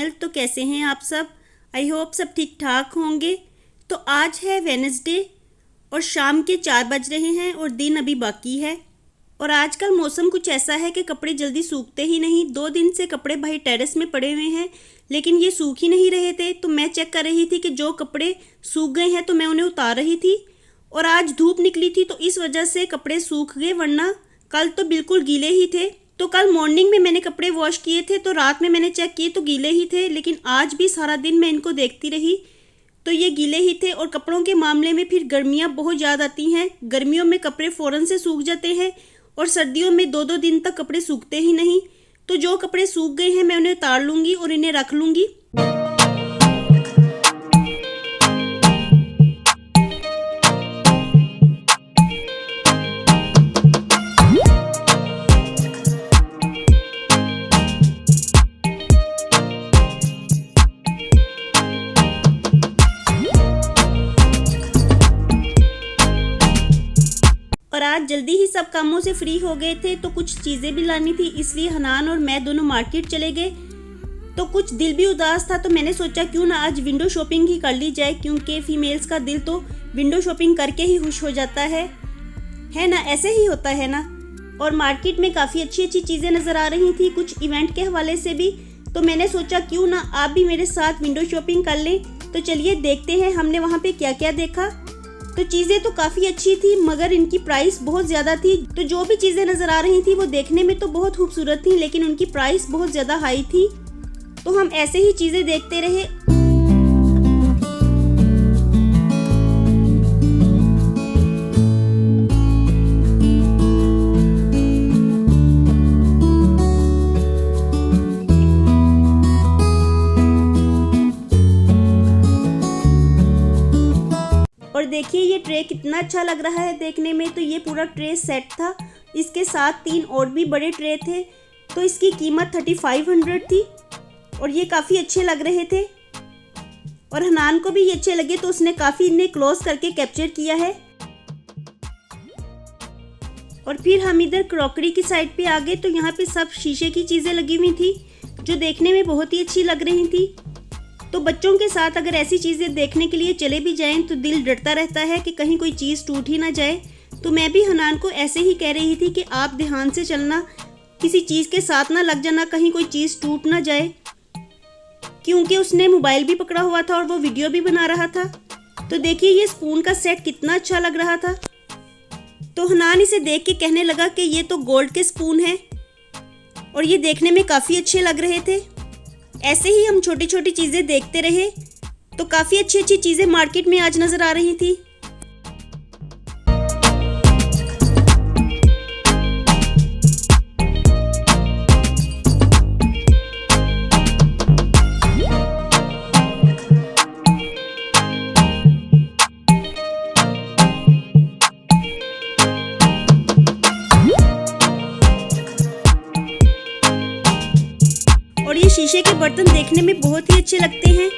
Channel. तो कैसे हैं आप सब? आई होप सब ठीक ठाक होंगे। तो आज है वेडनेसडे और शाम के 4 बज रहे हैं और दिन अभी बाकी है। और आजकल मौसम कुछ ऐसा है कि कपड़े जल्दी सूखते ही नहीं। 2 दिन से कपड़े भाई टेरेस में पड़े हुए हैं लेकिन ये सूख ही नहीं रहे थे। तो मैं चेक कर रही थी कि जो कपड़े सूख गए हैं तो मैं उन्हें उतार रही थी। और आज धूप निकली थी तो इस वजह से कपड़े सूख गए, वरना कल तो बिल्कुल गीले ही थे। तो कल मॉर्निंग में मैंने कपड़े वॉश किए थे तो रात में मैंने चेक किए तो गीले ही थे, लेकिन आज भी सारा दिन मैं इनको देखती रही तो ये गीले ही थे। और कपड़ों के मामले में फिर गर्मियाँ बहुत याद आती हैं। गर्मियों में कपड़े फ़ौरन से सूख जाते हैं और सर्दियों में 2-2 दिन तक कपड़े सूखते ही नहीं। तो जो कपड़े सूख गए हैं मैं उन्हें उतार लूँगी और इन्हें रख लूँगी। और आज जल्दी ही सब कामों से फ्री हो गए थे तो कुछ चीज़ें भी लानी थी, इसलिए हनान और मैं दोनों मार्केट चले गए। तो कुछ दिल भी उदास था तो मैंने सोचा क्यों ना आज विंडो शॉपिंग ही कर ली जाए, क्योंकि फीमेल्स का दिल तो विंडो शॉपिंग करके ही खुश हो जाता है ना? ऐसे ही होता है ना। और मार्केट में काफ़ी अच्छी अच्छी चीज़ें नज़र आ रही थी, कुछ इवेंट के हवाले से भी। तो मैंने सोचा क्यों ना आप भी मेरे साथ विंडो शॉपिंग कर लें। तो चलिए देखते हैं हमने वहाँ पे क्या क्या देखा। तो चीज़ें तो काफ़ी अच्छी थी मगर इनकी प्राइस बहुत ज़्यादा थी। तो जो भी चीज़ें नज़र आ रही थी वो देखने में तो बहुत खूबसूरत थी लेकिन उनकी प्राइस बहुत ज़्यादा हाई थी। तो हम ऐसे ही चीज़ें देखते रहे। और देखिए ये ट्रे कितना अच्छा लग रहा है देखने में। तो ये पूरा ट्रे सेट था, इसके साथ 3 और भी बड़े ट्रे थे। तो इसकी कीमत 3500 थी और ये काफ़ी अच्छे लग रहे थे। और हनान को भी ये अच्छे लगे तो उसने काफ़ी इन्हें क्लोज करके कैप्चर किया है। और फिर हम इधर क्रॉकरी की साइड पे आ गए। तो यहाँ पे सब शीशे की चीज़ें लगी हुई थी जो देखने में बहुत ही अच्छी लग रही थी। तो बच्चों के साथ अगर ऐसी चीज़ें देखने के लिए चले भी जाएं तो दिल डरता रहता है कि कहीं कोई चीज़ टूट ही ना जाए। तो मैं भी हनान को ऐसे ही कह रही थी कि आप ध्यान से चलना, किसी चीज़ के साथ ना लग जाना, कहीं कोई चीज़ टूट ना जाए, क्योंकि उसने मोबाइल भी पकड़ा हुआ था और वो वीडियो भी बना रहा था। तो देखिए ये स्पून का सेट कितना अच्छा लग रहा था। तो हनान इसे देख के कहने लगा कि ये तो गोल्ड के स्पून हैं और ये देखने में काफ़ी अच्छे लग रहे थे। ऐसे ही हम छोटी छोटी चीज़ें देखते रहे। तो काफ़ी अच्छी अच्छी चीज़ें मार्केट में आज नज़र आ रही थी। और ये शीशे के बर्तन देखने में बहुत ही अच्छे लगते हैं।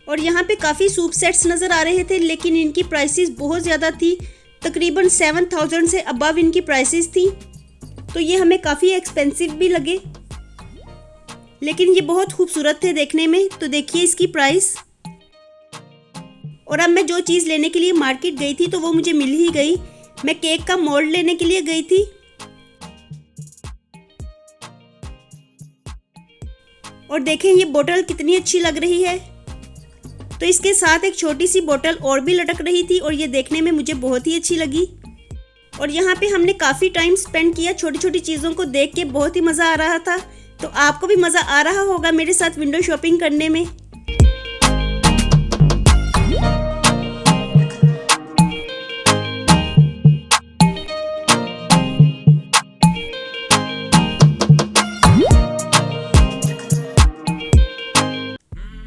और यहाँ पे काफ़ी सूप सेट्स नज़र आ रहे थे लेकिन इनकी प्राइसेस बहुत ज़्यादा थी, तकरीबन 7000 से अबव इनकी प्राइसेस थी। तो ये हमें काफ़ी एक्सपेंसिव भी लगे लेकिन ये बहुत खूबसूरत थे देखने में। तो देखिए इसकी प्राइस। और अब मैं जो चीज़ लेने के लिए मार्केट गई थी तो वो मुझे मिल ही गई। मैं केक का मोल्ड लेने के लिए गई थी। और देखें ये बोतल कितनी अच्छी लग रही है। तो इसके साथ एक छोटी सी बोतल और भी लटक रही थी और ये देखने में मुझे बहुत ही अच्छी लगी। और यहाँ पे हमने काफ़ी टाइम स्पेंड किया छोटी छोटी चीज़ों को देख के, बहुत ही मज़ा आ रहा था। तो आपको भी मज़ा आ रहा होगा मेरे साथ विंडो शॉपिंग करने में।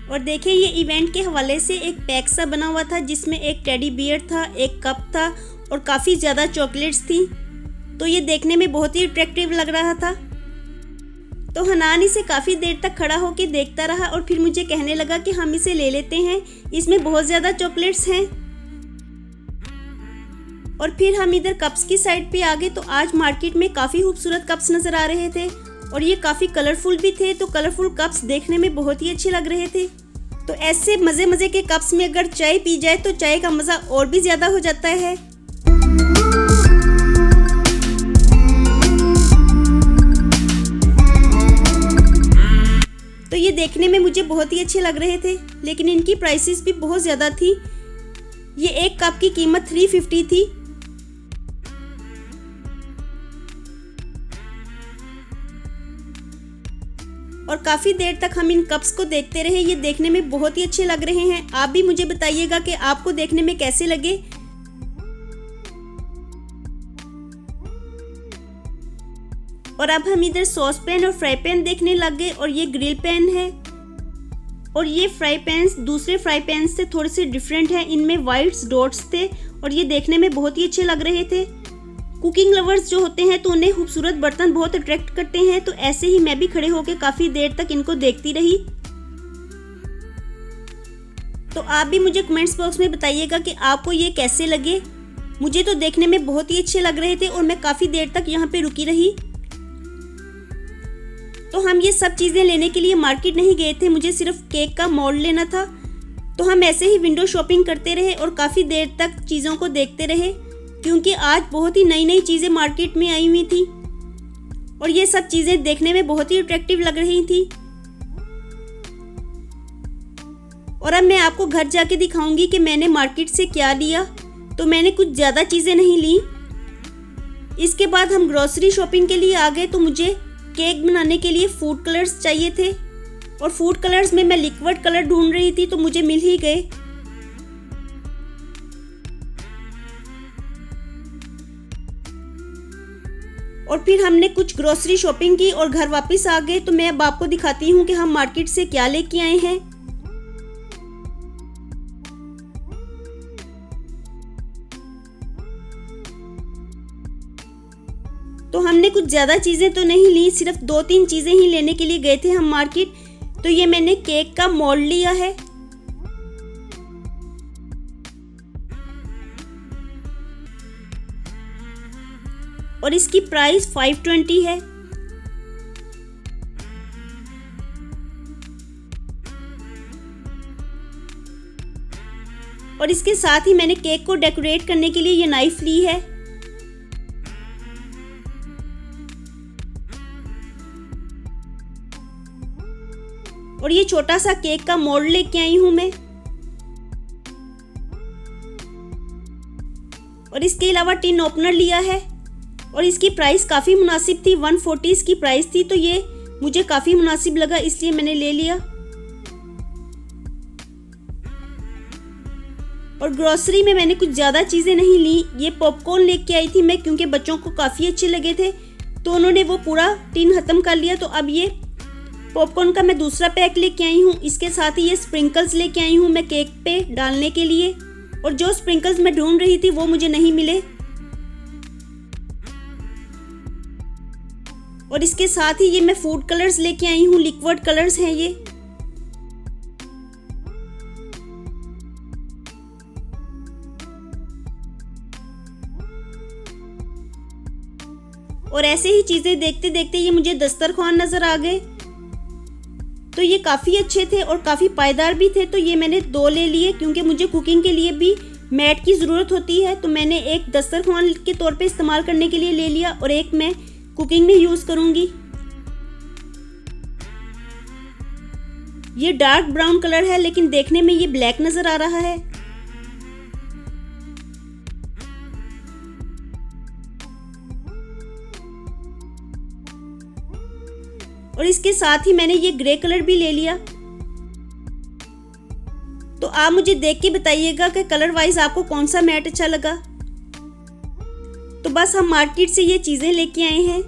और देखिए ये इवेंट के हवाले से एक पैक सा बना हुआ था जिसमें एक टेडी बियर था, एक कप था और काफ़ी ज़्यादा चॉकलेट्स थी। तो ये देखने में बहुत ही अट्रैक्टिव लग रहा था। तो हनान इसे काफ़ी देर तक खड़ा होकर देखता रहा और फिर मुझे कहने लगा कि हम इसे ले लेते हैं, इसमें बहुत ज़्यादा चॉकलेट्स हैं। और फिर हम इधर कप्स की साइड पे आ गए। तो आज मार्केट में काफ़ी खूबसूरत कप्स नज़र आ रहे थे और ये काफ़ी कलरफुल भी थे। तो कलरफुल कप्स देखने में बहुत ही अच्छे लग रहे थे। तो ऐसे मज़े मज़े के कप्स में अगर चाय पी जाए तो चाय का मज़ा और भी ज़्यादा हो जाता है। तो ये देखने में मुझे बहुत ही अच्छे लग रहे थे, लेकिन इनकी प्राइसेस भी बहुत ज़्यादा थी। ये एक कप की कीमत 350 थी। और काफ़ी देर तक हम इन कप्स को देखते रहे। ये देखने में बहुत ही अच्छे लग रहे हैं। आप भी मुझे बताइएगा कि आपको देखने में कैसे लगे। और अब हम इधर सॉस पैन और फ्राई पैन देखने लग गए। और ये ग्रिल पैन है और ये फ्राई पैन्स दूसरे फ्राई पैन से थोड़े से डिफरेंट हैं। इनमें वाइट डॉट्स थे और ये देखने में बहुत ही अच्छे लग रहे थे। कुकिंग लवर्स जो होते हैं तो उन्हें खूबसूरत बर्तन बहुत अट्रैक्ट करते हैं। तो ऐसे ही मैं भी खड़े होकर काफ़ी देर तक इनको देखती रही। तो आप भी मुझे कमेंट्स बॉक्स में बताइएगा कि आपको ये कैसे लगे। मुझे तो देखने में बहुत ही अच्छे लग रहे थे और मैं काफ़ी देर तक यहाँ पे रुकी रही। तो हम ये सब चीज़ें लेने के लिए मार्केट नहीं गए थे, मुझे सिर्फ केक का मोल्ड लेना था। तो हम ऐसे ही विंडो शॉपिंग करते रहे और काफ़ी देर तक चीज़ों को देखते रहे, क्योंकि आज बहुत ही नई नई चीज़ें मार्केट में आई हुई थी और ये सब चीज़ें देखने में बहुत ही अट्रैक्टिव लग रही थी। और अब मैं आपको घर जाके दिखाऊंगी कि मैंने मार्केट से क्या लिया। तो मैंने कुछ ज़्यादा चीज़ें नहीं ली। इसके बाद हम ग्रोसरी शॉपिंग के लिए आ गए। तो मुझे केक बनाने के लिए फूड कलर्स चाहिए थे और फूड कलर्स में मैं लिक्विड कलर ढूंढ रही थी, तो मुझे मिल ही गए। और फिर हमने कुछ ग्रोसरी शॉपिंग की और घर वापस आ गए। तो मैं अब आपको दिखाती हूँ कि हम मार्केट से क्या लेके आए हैं। तो हमने कुछ ज़्यादा चीज़ें तो नहीं ली, सिर्फ 2-3 चीज़ें ही लेने के लिए गए थे हम मार्केट। तो ये मैंने केक का मोल्ड लिया है और इसकी प्राइस 520 है। और इसके साथ ही मैंने केक को डेकोरेट करने के लिए ये नाइफ ली है। और ये छोटा सा केक का मोल्ड लेके आई हूं मैं। और इसके अलावा टिन ओपनर लिया है और इसकी प्राइस काफ़ी मुनासिब थी, 140 इसकी प्राइस थी। तो ये मुझे काफ़ी मुनासिब लगा, इसलिए मैंने ले लिया। और ग्रोसरी में मैंने कुछ ज़्यादा चीज़ें नहीं ली। ये पॉपकॉर्न लेके आई थी मैं, क्योंकि बच्चों को काफ़ी अच्छे लगे थे, तो उन्होंने वो पूरा टिन ख़त्म कर लिया। तो अब ये पॉपकॉर्न का मैं दूसरा पैक लेके आई हूँ। इसके साथ ही ये स्प्रिंकल्स लेके आई हूँ मैं केक पे डालने के लिए। और जो स्प्रिंकल्स मैं ढूंढ रही थी वो मुझे नहीं मिले। और इसके साथ ही ये मैं फूड कलर्स लेके आई हूँ, लिक्विड कलर्स हैं ये। और ऐसे ही चीज़ें देखते देखते ये मुझे दस्तरखान नज़र आ गए। तो ये काफ़ी अच्छे थे और काफ़ी पायदार भी थे। तो ये मैंने 2 ले लिए, क्योंकि मुझे कुकिंग के लिए भी मैट की ज़रूरत होती है। तो मैंने एक दस्तरखान के तौर पे इस्तेमाल करने के लिए ले लिया और एक मैं कुकिंग में यूज़ करूँगी। ये डार्क ब्राउन कलर है, लेकिन देखने में ये ब्लैक नज़र आ रहा है। और इसके साथ ही मैंने ये ग्रे कलर भी ले लिया। तो आप मुझे देख के बताइएगा कि कलर वाइज आपको कौन सा मैट अच्छा लगा। तो बस हम मार्केट से ये चीज़ें लेके आए हैं।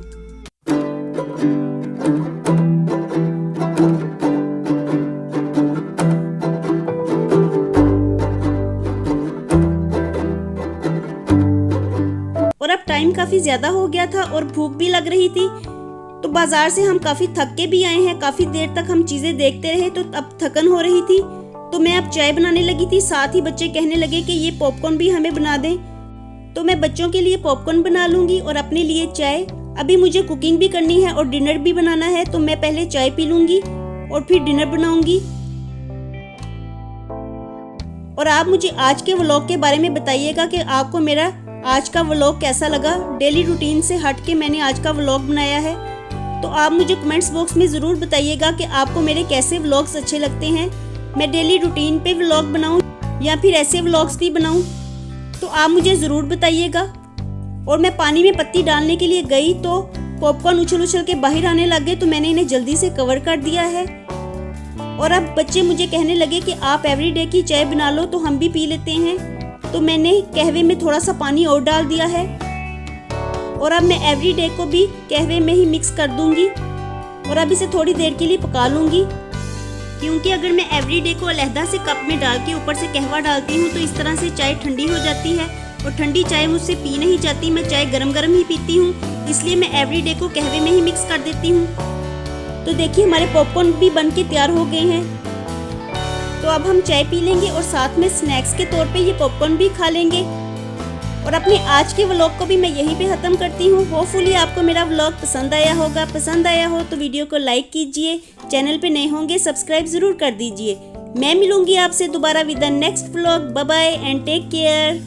और अब टाइम काफ़ी ज़्यादा हो गया था और भूख भी लग रही थी। तो बाज़ार से हम काफ़ी थक के भी आए हैं। काफ़ी देर तक हम चीज़ें देखते रहे, तो अब थकन हो रही थी। तो मैं अब चाय बनाने लगी थी। साथ ही बच्चे कहने लगे कि ये पॉपकॉर्न भी हमें बना दें। तो मैं बच्चों के लिए पॉपकॉर्न बना लूँगी और अपने लिए चाय। अभी मुझे कुकिंग भी करनी है और डिनर भी बनाना है, तो मैं पहले चाय पी लूँगी और फिर डिनर बनाऊँगी। और आप मुझे आज के व्लॉग के बारे में बताइएगा कि आपको मेरा आज का व्लॉग कैसा लगा। डेली रूटीन से हट के मैंने आज का व्लॉग बनाया है, तो आप मुझे कमेंट्स बॉक्स में ज़रूर बताइएगा कि आपको मेरे कैसे व्लॉग्स अच्छे लगते हैं। मैं डेली रूटीन पे व्लॉग बनाऊं या फिर ऐसे व्लॉग्स भी बनाऊं, तो आप मुझे ज़रूर बताइएगा। और मैं पानी में पत्ती डालने के लिए गई तो पॉपकॉर्न उछल उछल के बाहर आने लग गए, तो मैंने इन्हें जल्दी से कवर कर दिया है। और अब बच्चे मुझे कहने लगे कि आप एवरीडे की चाय बना लो तो हम भी पी लेते हैं, तो मैंने कहवे में थोड़ा सा पानी और डाल दिया है और अब मैं एवरीडे को भी कहवे में ही मिक्स कर दूंगी और अब इसे थोड़ी देर के लिए पका लूँगी। क्योंकि अगर मैं एवरीडे को अलहदा से कप में डाल के ऊपर से कहवा डालती हूँ तो इस तरह से चाय ठंडी हो जाती है और ठंडी चाय मुझसे पी नहीं जाती। मैं चाय गरम गरम ही पीती हूँ, इसलिए मैं एवरीडे को कहवे में ही मिक्स कर देती हूँ। तो देखिए हमारे पॉपकॉर्न भी बन के तैयार हो गए हैं। तो अब हम चाय पी लेंगे और साथ में स्नैक्स के तौर पे ये पॉपकॉर्न भी खा लेंगे। और अपने आज के व्लॉग को भी मैं यहीं पे ख़त्म करती हूँ। होपफुली आपको मेरा व्लॉग पसंद आया होगा। पसंद आया हो तो वीडियो को लाइक कीजिए, चैनल पे नए होंगे सब्सक्राइब ज़रूर कर दीजिए। मैं मिलूँगी आपसे दोबारा with the next vlog. Bye bye and take care.